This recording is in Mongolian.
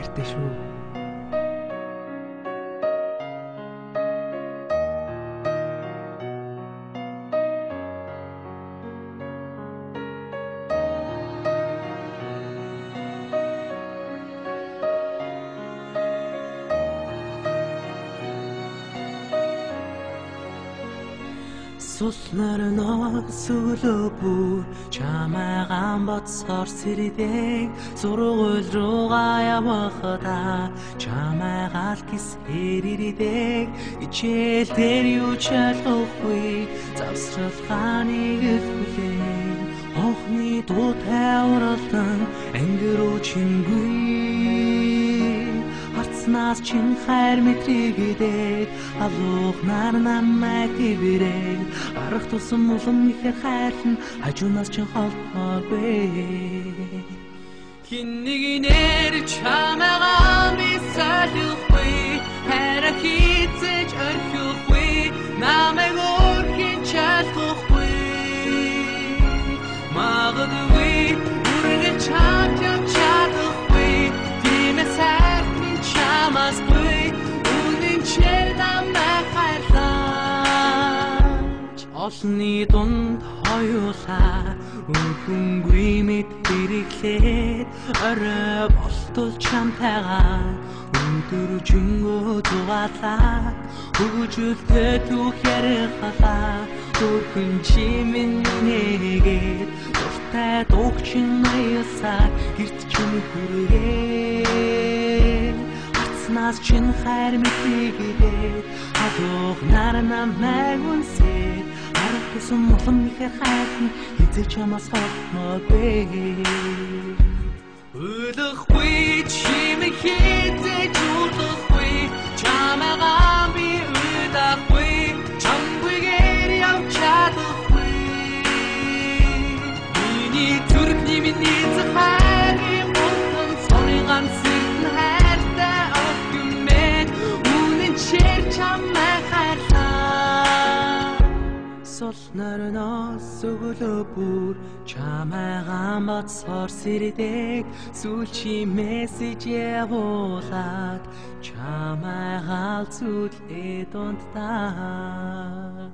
хайртай шүү. Сулнарнаас өлөбүр чамайгаан бодсоор сэрдэг сургууль руугаа явахдаа чамайгаал гисээр ирдэг ичээл дээр юу ч ойлгохгүй завсралгааныг хүлээн охны дуутай уралдан анги руу чингүй нас чин хайр мэтрийгээд алуухнаар намайг тибэрэг арах тусам улам ихэр хайрлан хажуунаас чин холбоогүй хин нэгнэр чамайгаа би салихгүй хайр хийцэж орхихгүй намайг өөрхөн чалахгүй магадгүй үргэлж чамд чадахгүй тиймээс Масгүй үнэн чэдамай хайрлаач олны дунд хоёулаа үнхүнгүй мэд хэрэглээд орой болтол чамтайгаа өндөр жингөө дугаалаа хөгжүүлтэй түүх ярихалаа төрхөн чимэн нэгээд дуртай дуугчин аясаа гэрт чим хүрээ нас чин хайр мэтрийгээд алуухнаар намайг үнсээд арах тусам улам ихэр хайрлан эзэж чамаас холбоогүй өлөхгүй чимэг хийдэж уулахгүй чамайгаа би удахгүй чамгүйгээр явж чадахгүй миний зүрхний миний захайрын мундан сони ганц Сулнарнаас өлөбүр чамайгаан бодсоор сэрдэг сүүлчийн мессеж явуулаад чамайгаал зүйлээ дундаа